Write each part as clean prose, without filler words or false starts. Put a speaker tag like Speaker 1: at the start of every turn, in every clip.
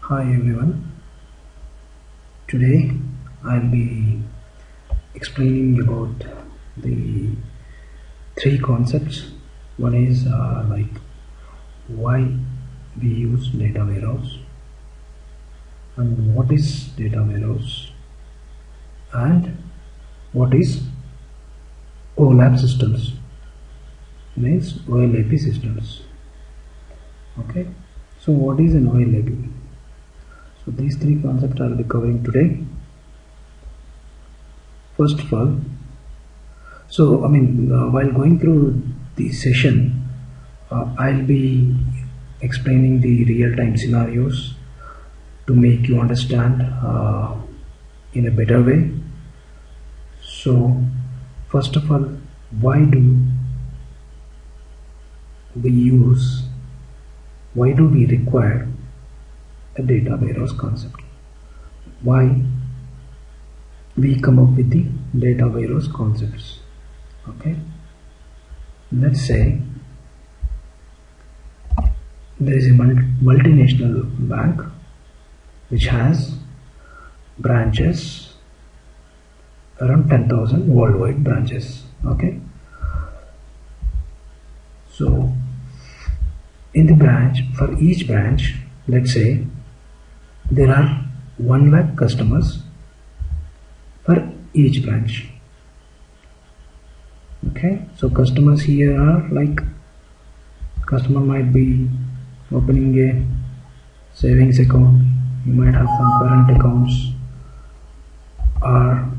Speaker 1: Hi everyone. Today I'll be explaining about the three concepts. One is like why we use data warehouse and what is data warehouse and what is OLAP systems, means OLAP systems. Okay, so what is an OLAP? So these three concepts I'll be covering today. First of all, while going through the session, I'll be explaining the real-time scenarios to make you understand in a better way. So first of all, why do we require a data warehouse concept? Why we come up with the data warehouse concepts? Okay, let's say there is a multinational bank which has branches, around 10,000 worldwide branches. Okay, so in the branch, for each branch, let's say there are 1 lakh customers for each branch. Okay, so customers here are like, customer might be opening a savings account, you might have some current accounts, or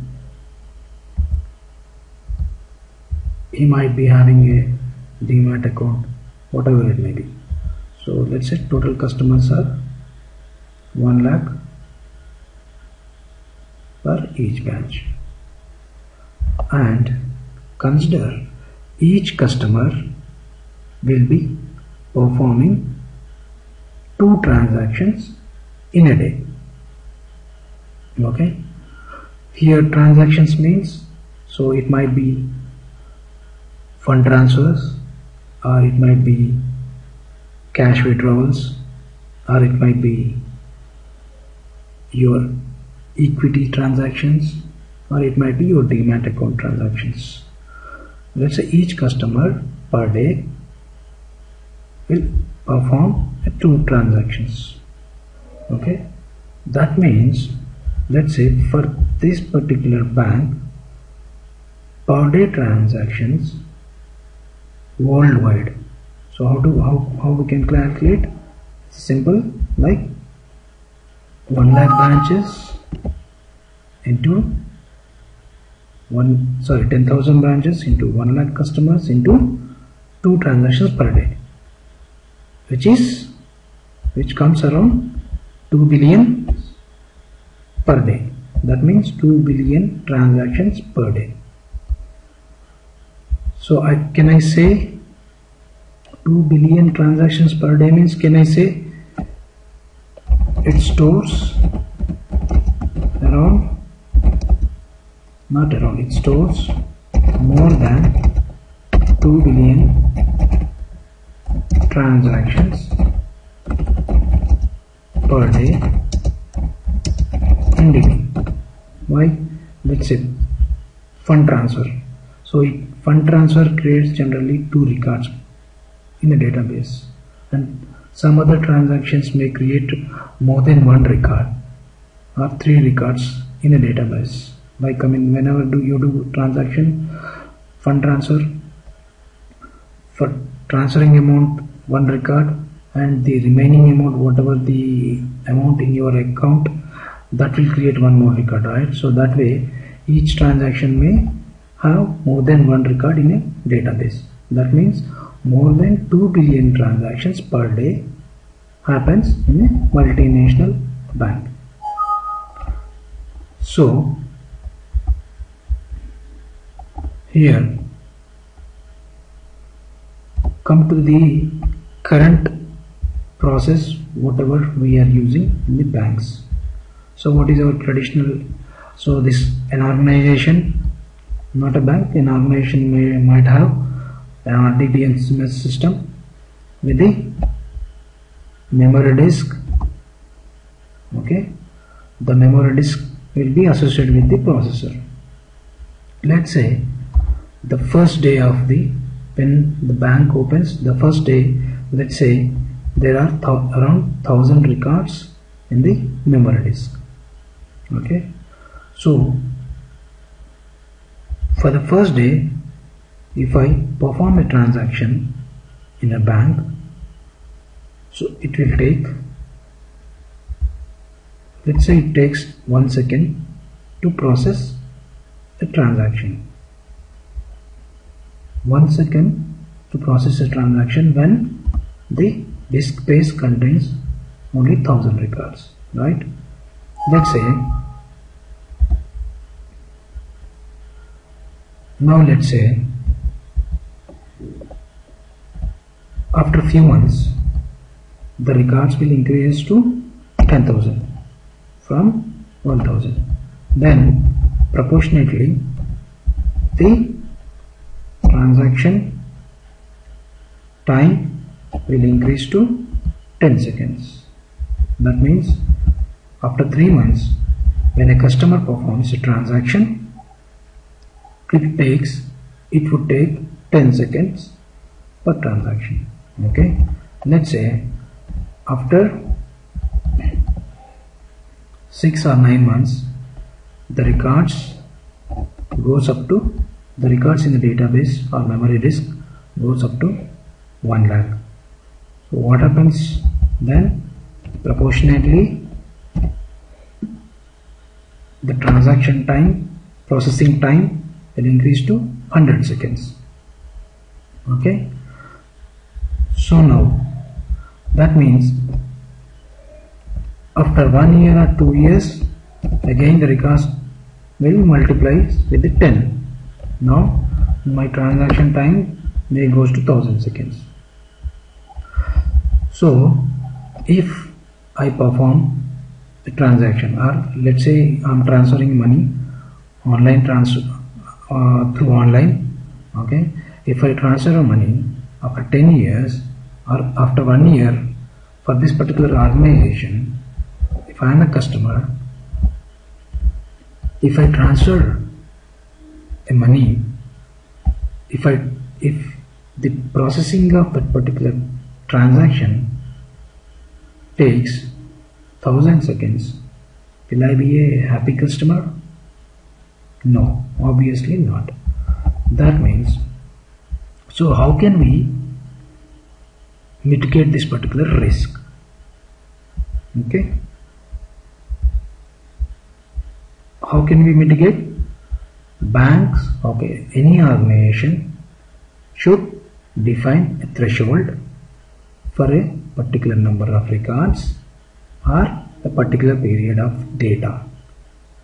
Speaker 1: he might be having a demat account, whatever it may be. So let's say total customers are 1 lakh for each branch, and consider each customer will be performing 2 transactions in a day. Okay, here transactions means, so it might be fund transfers, or it might be cash withdrawals, or it might be your equity transactions, or it might be your demat account transactions. Let's say each customer per day will perform 2 transactions. Okay, that means, let's say for this particular bank, per day transactions worldwide. So how we can calculate? It's simple, like 1 lakh branches into 10,000 branches into 1 lakh customers into 2 transactions per day, which comes around 2 billion per day. That means 2 billion transactions per day. So can I say 2 billion transactions per day means, can I say it stores it stores more than 2 billion transactions per day in DB. Why? Let's say fund transfer. So fund transfer creates generally 2 records in a database, and some other transactions may create more than 1 record or 3 records in a database. Like, whenever you do transaction, fund transfer, for transferring amount 1 record, and the remaining amount, whatever the amount in your account, that will create 1 more record, right? So that way each transaction may have more than 1 record in a database. That means more than 2 billion transactions per day happens in a multinational bank. So here come to the current process, whatever we are using in the banks. So what is our traditional? So this, an organization, not a bank, an organization might have an RDBMS system with the memory disk Okay, the memory disk will be associated with the processor. Let's say the first day of when the bank opens, the first day, let's say there are around 1000 records in the memory disk. Okay, so for the first day, if I perform a transaction in a bank, so it will take, let's say it takes 1 second to process a transaction. 1 second to process a transaction when the disk space contains only 1000 records, right? Let's say, now let's say after a few months the records will increase to 10,000 from 1000. Then proportionately the transaction time will increase to 10 seconds. That means after 3 months, when a customer performs a transaction, it would take 10 seconds per transaction. Okay, let's say after 6 or 9 months, the records in the database or memory disk goes up to 1 lakh. So what happens then? Proportionately the processing time will increase to 100 seconds. Okay, so now that means after 1 year or 2 years, again the records will multiply with the 10. Now my transaction time may goes to 1000 seconds. So if I perform a transaction, or let's say I'm transferring money online through online. Okay, if I transfer money after 10 years or after 1 year for this particular organization, if I am a customer, if I transfer a money, if the processing of that particular transaction takes 1000 seconds, will I be a happy customer? No, obviously not. That means, so how can we mitigate this particular risk? Okay, how can we mitigate? Banks, okay, any organization should define a threshold for a particular number of records or a particular period of data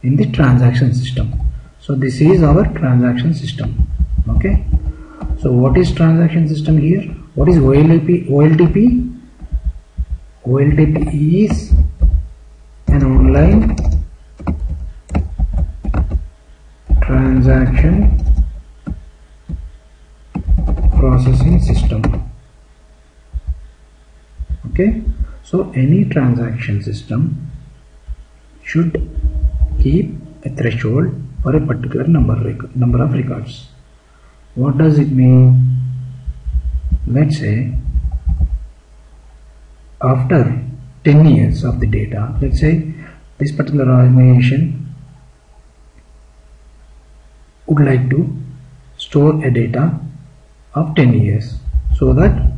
Speaker 1: in the transaction system. So this is our transaction system. Okay, so what is transaction system here? What is OLTP? OLTP is an online transaction processing system. Okay, so any transaction system should keep a threshold for a particular number of records. What does it mean? Let's say after 10 years of the data, let's say this particular organization would like to store a data of 10 years so that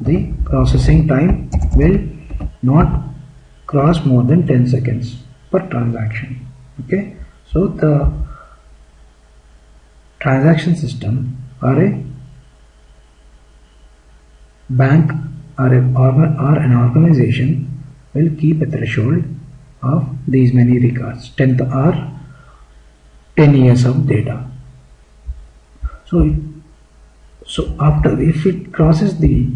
Speaker 1: the processing time will not cross more than 10 seconds per transaction. Okay, so the transaction system or a bank or an organization will keep a threshold of these many records, 10 or 10 years of data. So after, if it crosses the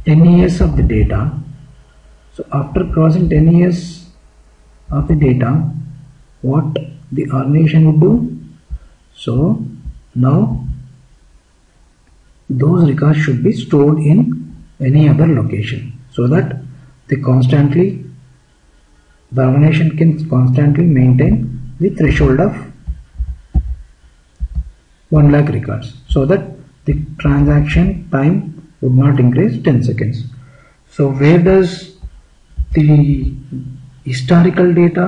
Speaker 1: 10 years of the data, so after crossing 10 years of the data, what the organization would do? So now those records should be stored in any other location so that the organization can constantly maintain the threshold of 1 lakh records so that the transaction time would not increase 10 seconds. So where does the historical data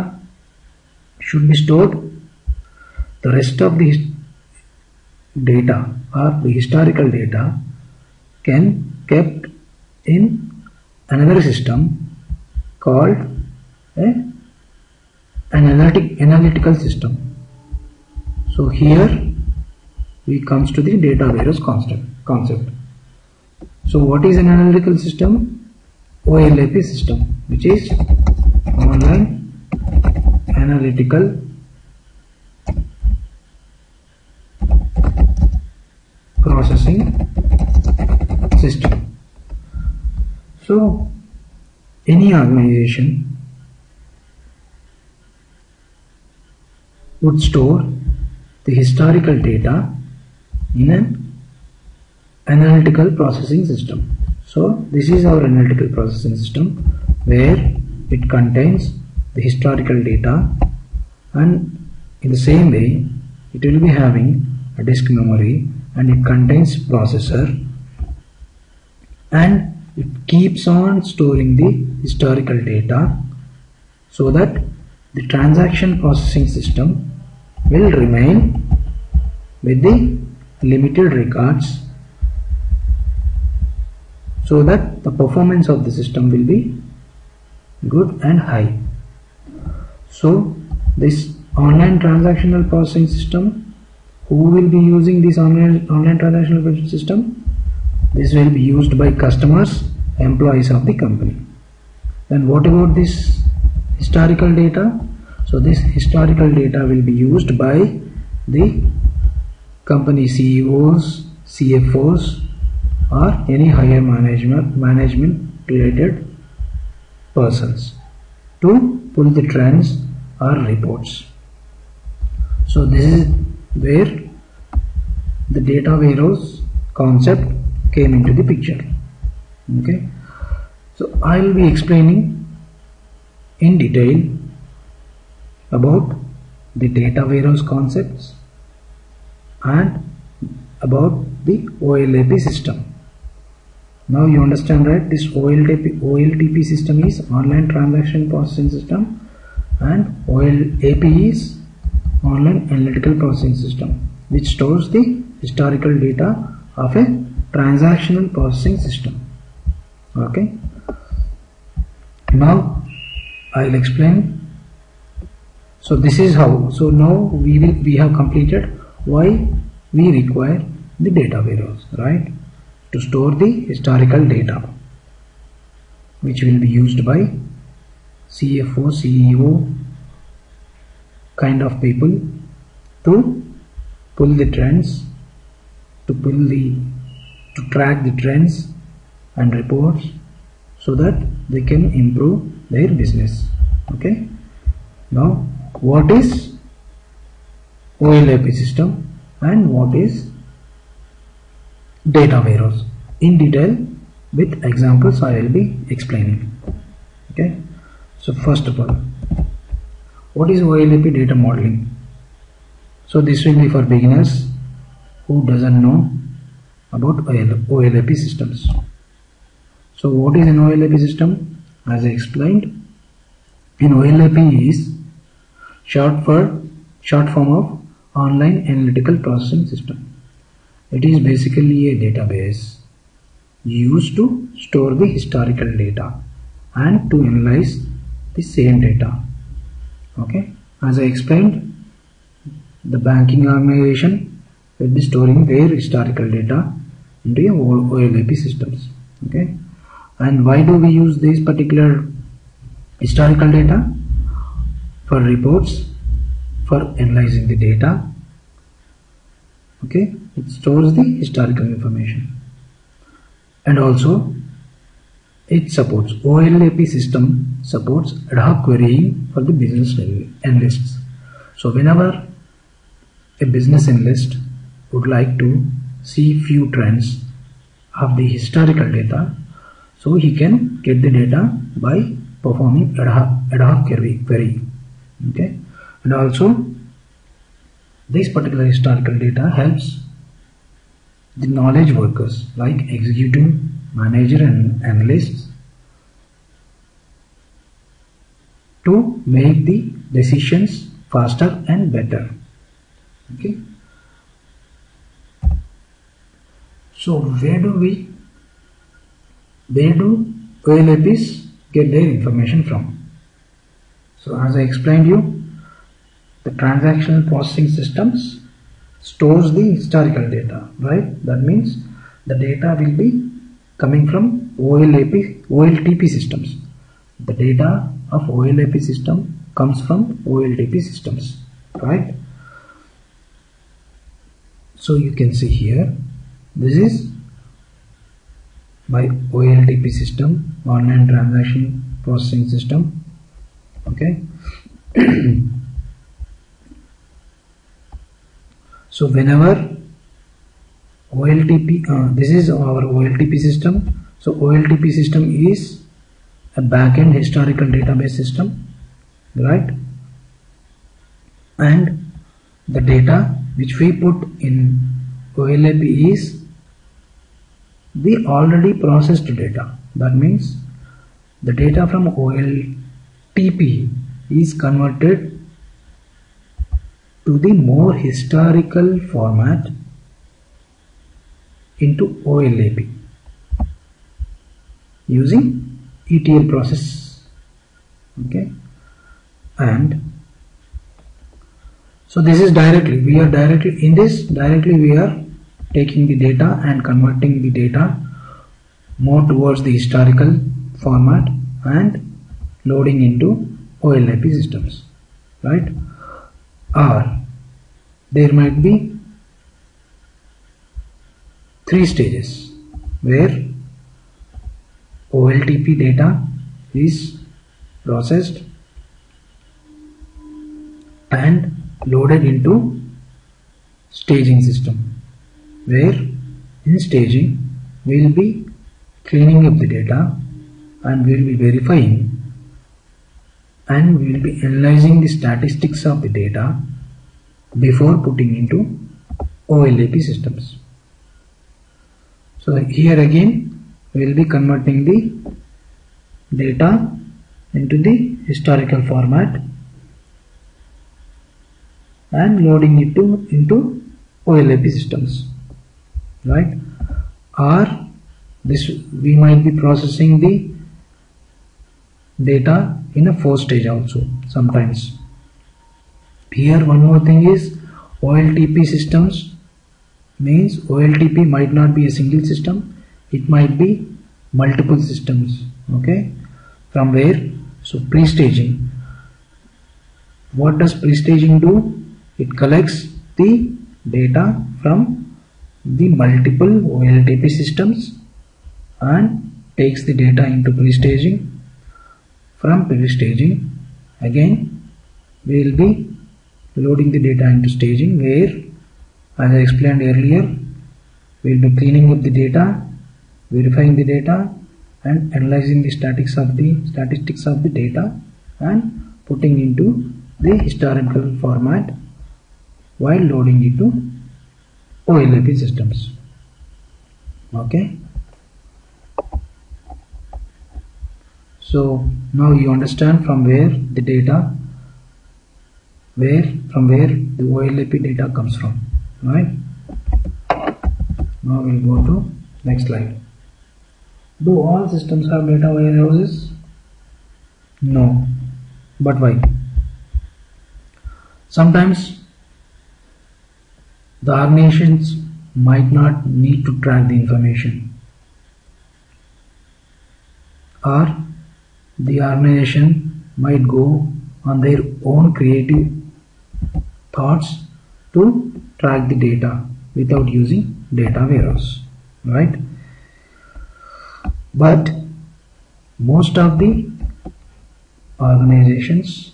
Speaker 1: should be stored? The rest of the data or the historical data can kept in another system called an analytical system. So here we comes to the data warehouse concept. So what is an analytical system? OLAP system, which is online analytical processing system. So any organization would store the historical data in an analytical processing system. So this is our analytical processing system, where it contains the historical data, and in the same way it will be having a disk memory, and it contains processor, and it keeps on storing the historical data so that the transaction processing system will remain with the limited records, so that the performance of the system will be good and high. So this online transactional processing system, who will be using this online transactional processing system? This will be used by customers, employees of the company. Then what about this historical data? So this historical data will be used by the company CEOs, CFOs, or any higher management related persons to pull the trends or reports. So this is where the data warehouse concept came into the picture. Okay, so I will be explaining in detail about the data warehouse concepts and about the OLAP system. Now you understand, right? This OLTP system is online transaction processing system, and OLAP is online analytical processing system, which stores the historical data of a transactional processing system. Okay, now I will explain. So this is how. So now we have completed why we require the data warehouse, right? To store the historical data, which will be used by CFO, CEO kind of people to pull the trends, to track the trends and reports, so that they can improve their business. Okay, now what is OLAP system and what is data warehouse? In detail with examples I will be explaining. Okay, so first of all, what is OLAP data modeling? So this will be for beginners who doesn't know about OLAP systems. So what is an OLAP system? As I explained, an OLAP is short form of online analytical processing system. It is basically a database used to store the historical data and to analyze the same data. Okay, as I explained, the banking organization will be storing their historical data into OLAP systems. Okay, and why do we use this particular historical data? For reports, for analyzing the data. Okay, it stores the historical information, and also it supports OLAP system supports ad hoc querying for the business analysts. So whenever a business analyst would like to see few trends of the historical data, so he can get the data by performing ad hoc query. Okay, and also this particular historical data helps the knowledge workers like executive, manager and analysts to make the decisions faster and better. Okay, so where do OLAPs get their information from? So as I explained you, the transactional processing systems stores the historical data, right? That means the data will be coming from OLTP systems. The data of OLAP system comes from OLTP systems, right? So you can see here, this is by OLTP system, online transaction processing system. Okay. So whenever OLTP, this is our OLTP system. So OLTP system is a backend historical database system, right? And the data which we put in OLAP is the already processed data. That means the data from OLTP is converted to the more historical format into OLAP using ETL process. Okay, and so this is directly, we are taking the data and converting the data more towards the historical format and loading into OLAP systems, right? Or there might be 3 stages where OLTP data is processed and loaded into staging system, where in staging we will be cleaning up the data and we will be verifying and we will be analyzing the statistics of the data before putting into OLAP systems. So here again we will be converting the data into the historical format and loading it into OLAP systems, right? Or this, we might be processing the data in a 4th stage also sometimes. Here one more thing is, OLTP systems means OLTP might not be a single system, it might be multiple systems. Okay, from where? So pre-staging. What does pre-staging do? It collects the data from the multiple OLTP systems and takes the data into pre-staging. From pre-staging, again we will be loading the data into staging, where, as I explained earlier, we will be cleaning up the data, verifying the data and analyzing the statistics of the data and putting into the historical format while loading it to OLAP systems. Okay, so now you understand from where the data, from where the OLAP data comes from, right? Now we'll go to next slide. Do all systems have data warehouses? No. But why? Sometimes the organizations might not need to track the information, or the organization might go on their own creative thoughts to track the data without using data warehouse, right? But most of the organizations,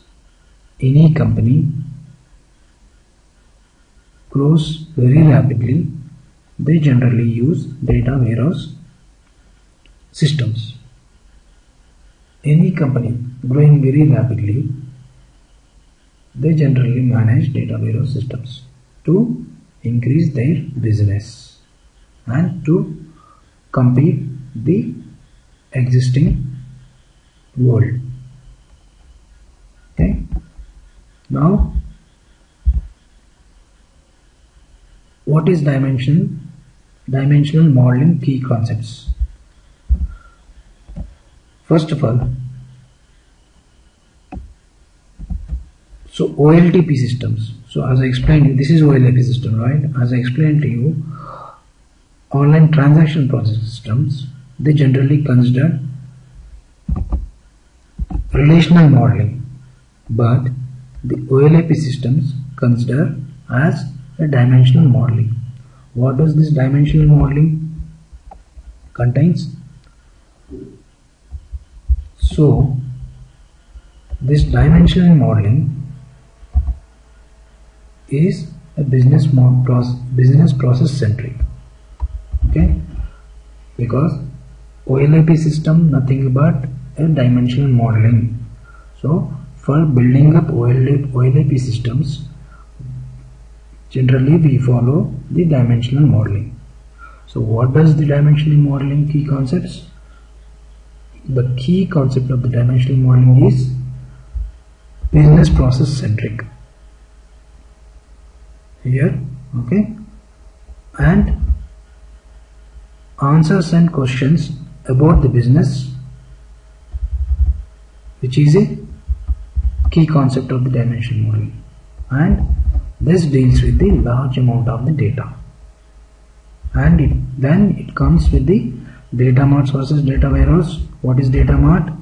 Speaker 1: any company grows very rapidly, they generally use data warehouse systems. any company growing very rapidly, they generally manage data warehouse systems to increase their business and to compete the existing world. Okay, now what is dimensional modeling key concepts? First of all, so OLTP systems. So as I explained you, this is OLTP system, right? As I explained to you, online transaction process systems, they generally consider relational modeling, but the OLAP systems consider as a dimensional modeling. What does this dimensional modeling contains? So this dimensional modeling is a business process centric. Okay, because OLAP system nothing but a dimensional modeling. So for building up OLAP systems, generally we follow the dimensional modeling. So what does the dimensional modeling key concepts? The key concept of the dimensional modeling is business process centric here. Okay, and answers and questions about the business, which is a key concept of the dimensional modeling, and this deals with the large amount of the data, and then it comes with the data mart versus data warehouse. What is data mart?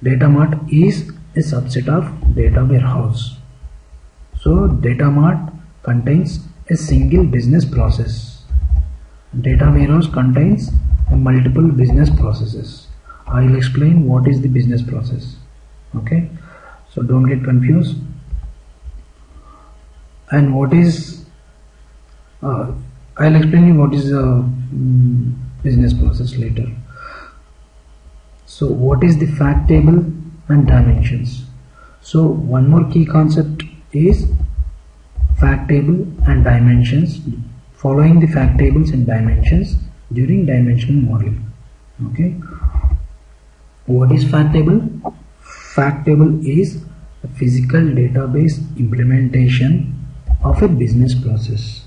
Speaker 1: Data mart is a subset of data warehouse. So data mart contains a single business process. Data warehouse contains multiple business processes. I will explain what is the business process. Okay, so don't get confused. And what is I'll explain you what is a business process later. So what is the fact table and dimensions? So one more key concept is fact table and dimensions, following the fact tables and dimensions during dimensional modeling. Okay, what is fact table? Fact table is a physical database implementation of a business process.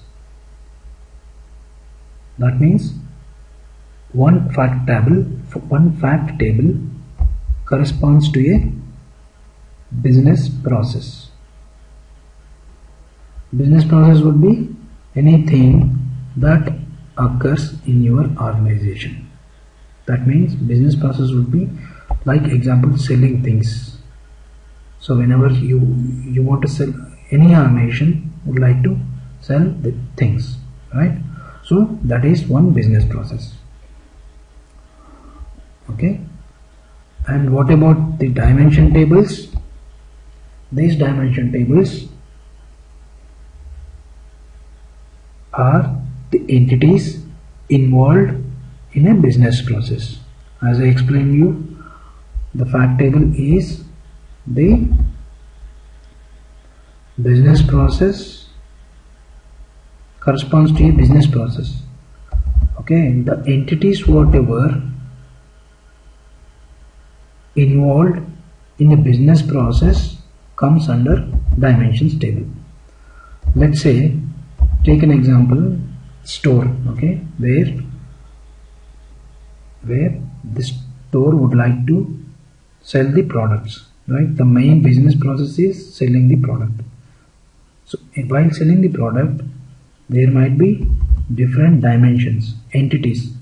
Speaker 1: That means one fact table corresponds to a business process. Business process would be anything that occurs in your organization. That means business process would be, like example, selling things. So whenever you want to sell, any organization would like to sell the things, right? So that is one business process. Okay, and what about the dimension tables? These dimension tables are the entities involved in a business process. As I explained you, the fact table is the business process, corresponds to a business process. Okay, the entities whatever involved in a business process comes under dimensions table. Let's say, take an example, store. Okay, where the store would like to sell the products, right? The main business process is selling the product. So while selling the product, there might be different dimensions, entities,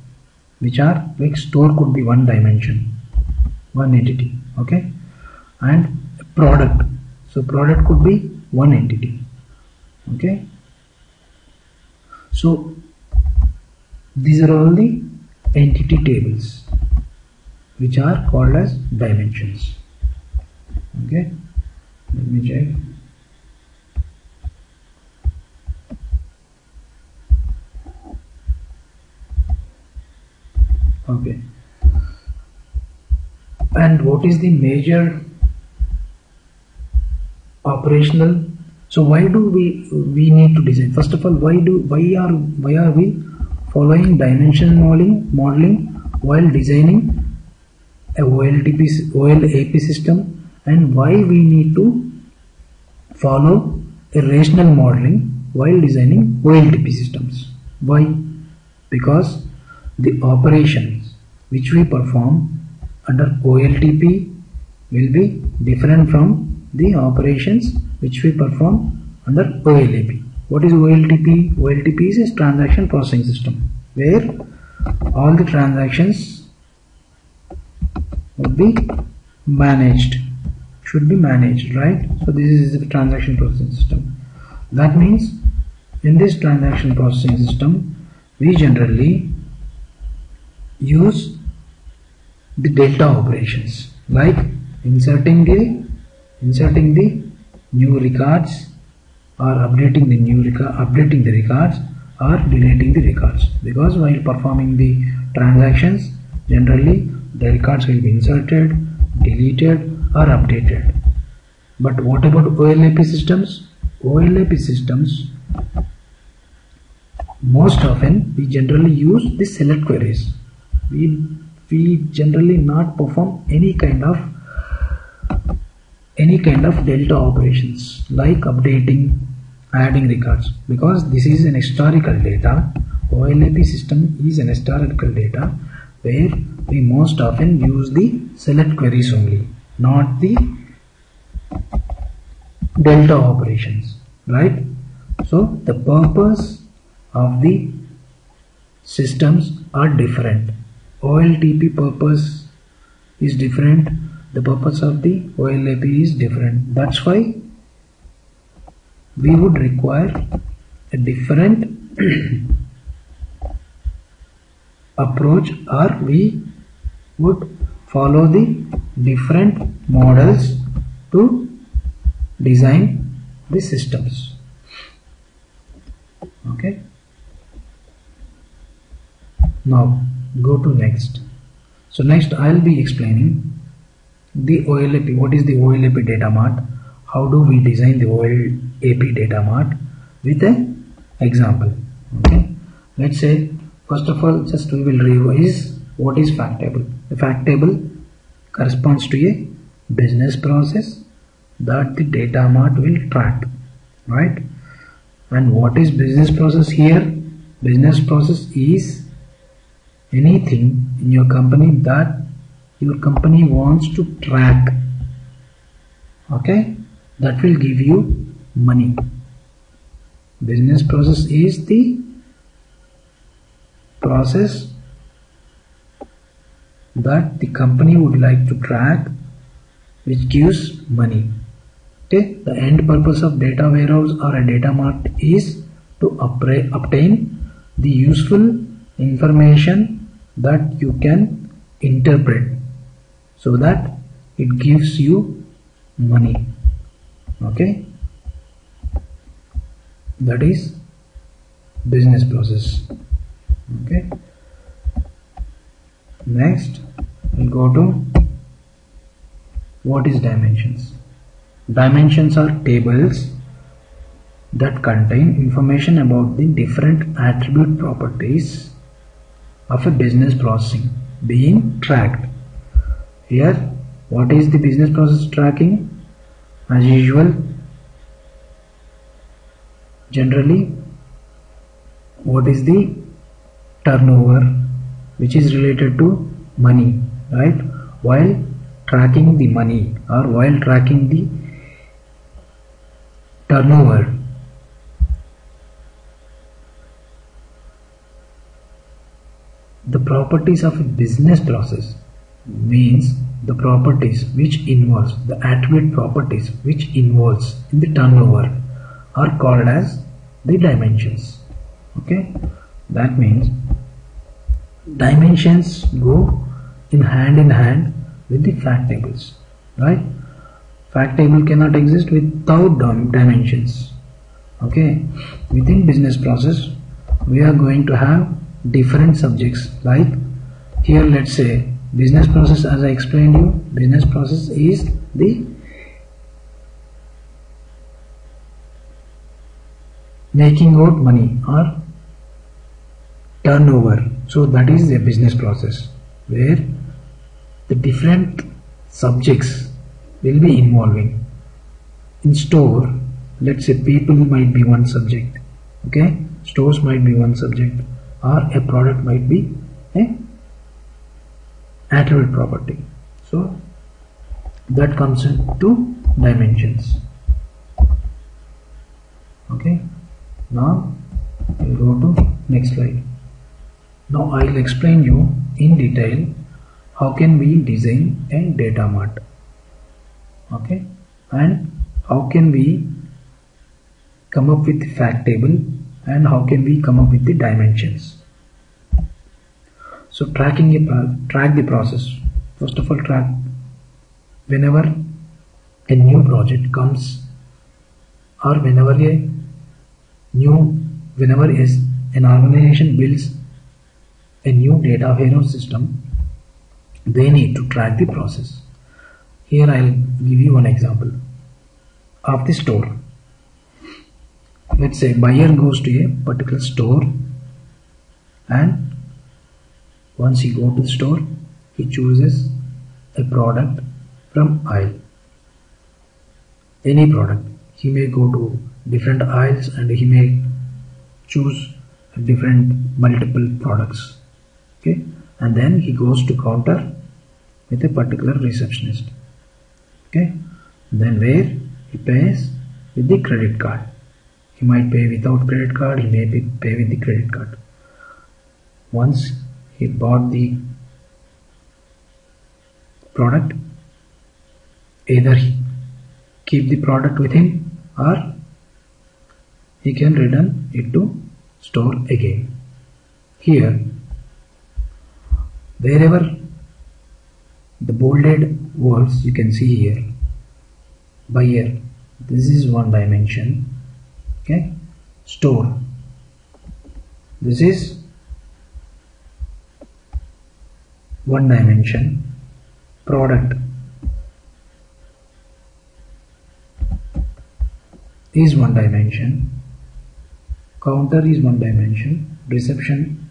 Speaker 1: which are like store could be one dimension, one entity. Okay, and product, so product could be one entity. Okay, so these are all the entity tables which are called as dimensions. Okay, let me check. Okay, And what is the major operational? So why do we need to design? First of all, why are we following dimension modeling while designing a OLAP system, and why we need to follow a rational modeling while designing OLTP systems? Why? Because the operations which we perform under OLTP will be different from the operations which we perform under OLAP. What is OLTP? OLTP is a transaction processing system where all the transactions would be managed, should be managed, right? So this is the transaction processing system. That means in this transaction processing system we generally use the delta operations like inserting the new records, or updating the records, or deleting the records, because while performing the transactions generally the records will be inserted, deleted, or updated. But what about OLAP systems? OLAP systems, most often we generally use the select queries. We generally not perform any kind of delta operations like updating, adding records, because this is an historical data. OLAP system is an historical data where we most often use the select queries only, not the delta operations, right? So the purpose of the systems are different. OLTP purpose is different, the purpose of the OLAP is different. That's why we would require a different approach, or we would follow the different models to design the systems. Okay, now go to next. So next I'll be explaining the OLAP. What is the OLAP data mart? How do we design the OLAP data mart with an example? Okay, let's say first of all just we will revise what is fact table. A fact table corresponds to a business process that the data mart will track, right? And what is business process here? Business process is anything in your company that your company wants to track, okay, that will give you money. Business process is the process that the company would like to track, which gives money. Okay, the end purpose of data warehouse or a data mart is to obtain the useful information that you can interpret so that it gives you money. Okay, that is business process. Okay, next we'll go to what is dimensions. Dimensions are tables that contain information about the different attribute properties of a business processing being tracked. Here, what is the business process tracking? As usual, generally, what is the turnover, which is related to money, right? While tracking the money or while tracking the turnover, the properties of a business process means the properties which involves the attribute properties which involves in the turnover are called as the dimensions. Okay, that means dimensions go in hand with the fact tables, right? Fact table cannot exist without dimensions. Okay, within business process we are going to have different subjects, like here let's say business process, as I explained you, business process is the making out money or turnover. So that is a business process where the different subjects will be involving. In store, let's say people might be one subject, okay, stores might be one subject, or a product might be a attribute property. So that comes into dimensions. Okay, now we'll go to next slide. Now I'll explain you in detail how can we design a data mart, okay, and how can we come up with fact table and how can we come up with the dimensions. So track the process. First of all, track whenever a new project comes, or whenever an organization builds a new data warehouse system, they need to track the process. Here I'll give you one example of the store. Let's say buyer goes to a particular store, and once he goes to the store, he chooses a product from aisle. Any product. He may go to different aisles and he may choose different multiple products. Okay, and then he goes to counter with a particular receptionist. Okay, then where he pays with the credit card. He might pay without credit card, he may pay with the credit card. Once he bought the product, either he keep the product with him or he can return it to store again. Here, wherever the bolded words you can see here, buyer, this is one dimension, okay, store, this is one dimension, product is one dimension, counter is one dimension, reception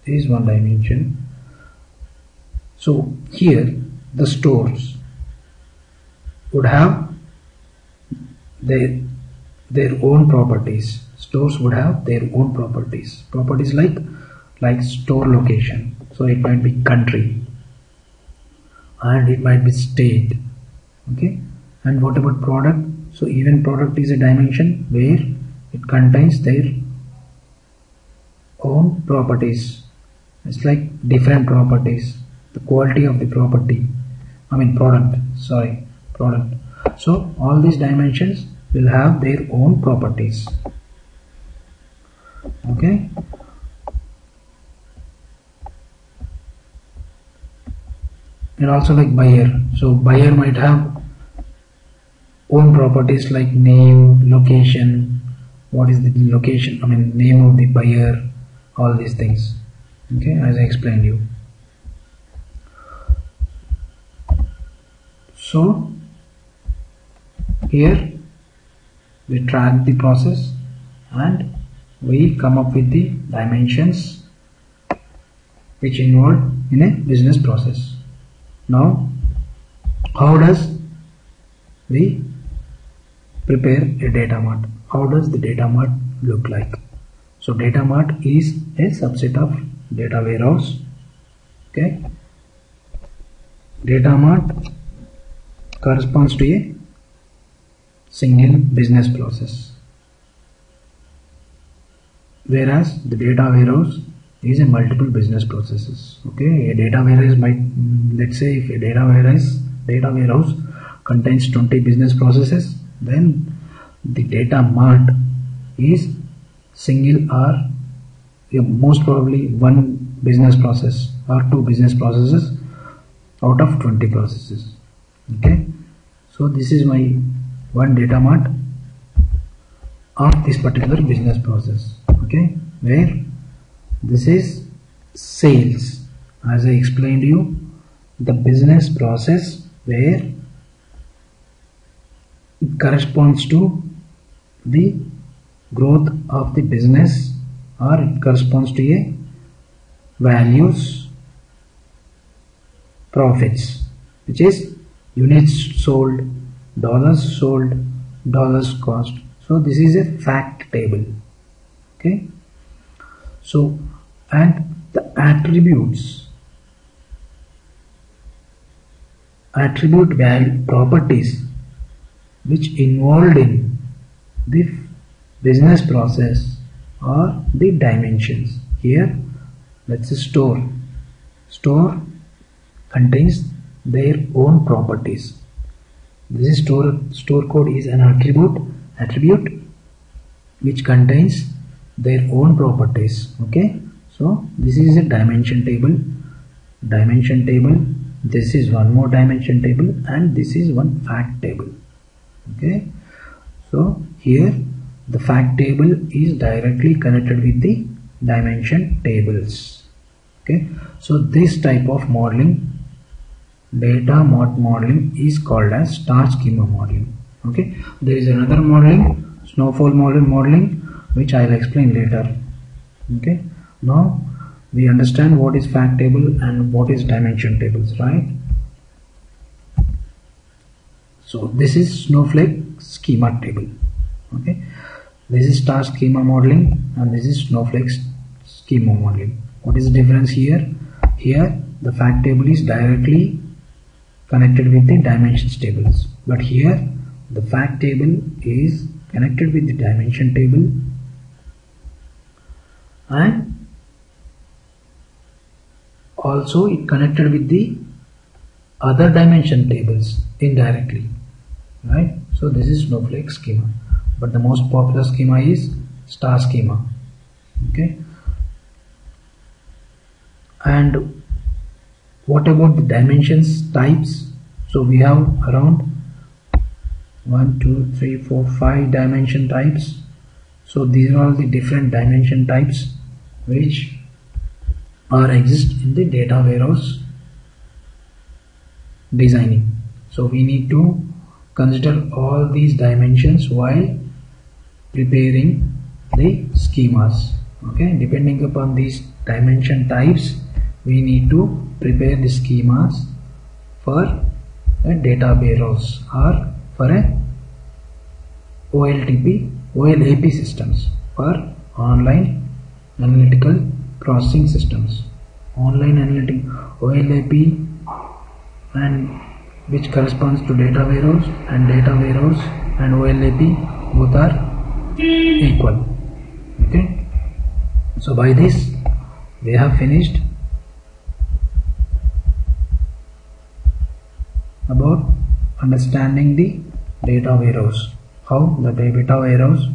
Speaker 1: is one dimension. So here the stores would have their own properties. Stores would have their own properties. Properties like store location. So it might be country and it might be state. Okay. And what about product? So even product is a dimension where it contains their own properties. It's like different properties. The quality of the product. So all these dimensions will have their own properties. Okay. And also like buyer. So buyer might have own properties like name, location, what is the location, name of the buyer, all these things. Okay, as I explained you. So here we track the process and we come up with the dimensions which involved in a business process. Now, how does we prepare a data mart? How does the data mart look like? So data mart is a subset of data warehouse. Okay, data mart corresponds to a single business process, whereas the data warehouse is a multiple business processes. Okay, a data warehouse might, let's say if a data warehouse contains 20 business processes, then the data mart is single or most probably one business process or two business processes out of 20 processes. Okay, so this is my one data mart of this particular business process. Okay, where this is sales as I explained you, the business process where it corresponds to the growth of the business, or it corresponds to a values, profits, which is units sold, dollars cost. So this is a fact table. Okay, so and the attribute value properties which involved in the business process are the dimensions. Here, let's say store contains their own properties. This is store code is an attribute which contains their own properties. Okay, so this is a dimension table. This is one more dimension table, and this is one fact table. Okay, so here the fact table is directly connected with the dimension tables. Okay, so this type of modeling, data modeling, is called as star schema modeling. Okay, there is another modeling, snowfall modeling, which I will explain later. Okay, now we understand what is fact table and what is dimension tables, right? So this is snowflake schema table. Okay, this is star schema modeling and this is snowflake schema modeling. What is the difference here? Here the fact table is directly connected with the dimensions tables, but here the fact table is connected with the dimension table, and also it connected with the other dimension tables indirectly, right? So this is snowflake schema, but the most popular schema is star schema. Okay, and what about the dimensions types? So we have around 1 2 3 4 5 dimension types. So these are all the different dimension types which exist in the data warehouse designing. So we need to consider all these dimensions while preparing the schemas. Okay, depending upon these dimension types, we need to prepare the schemas for a data warehouse or for a OLAP systems, for online analytical processing systems. OLAP, and which corresponds to data warehouse and OLAP both are equal. Okay, so by this we have finished about understanding the data warehouse, how the data warehouse,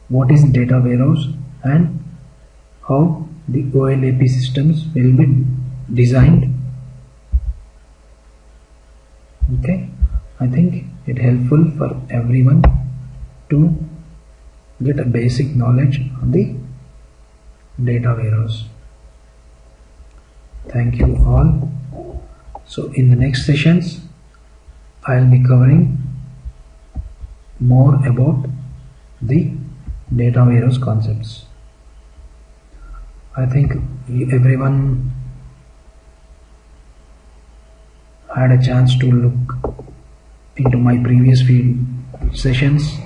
Speaker 1: what is data warehouse, and how the OLAP systems will be designed. Okay, I think it helpful for everyone to get a basic knowledge on the data warehouse. Thank you all. So in the next sessions I will be covering more about the data warehouse concepts. I think everyone had a chance to look into my previous few sessions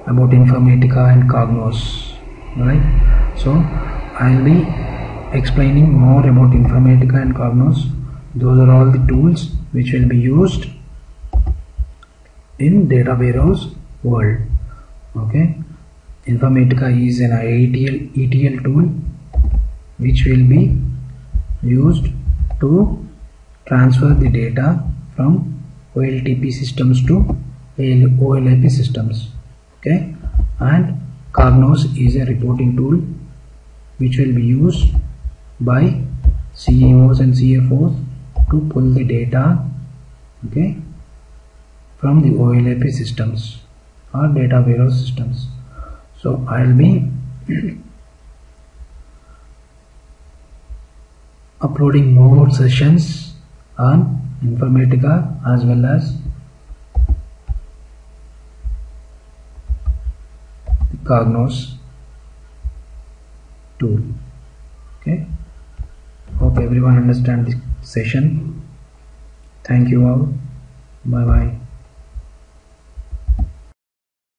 Speaker 1: about Informatica and Cognos, right? So I will be explaining more about Informatica and Cognos. Those are all the tools which will be used in data warehouse world. Okay, Informatica is an ETL tool which will be used to transfer the data from OLTP systems to OLAP systems. Okay, and Cognos is a reporting tool which will be used by CEOs and CFOs to pull the data, okay, from the OLAP systems or data warehouse systems. So I will be uploading more sessions on Informatica as well as the Cognos tool. Okay, hope everyone understand this session. Thank you all. Bye bye.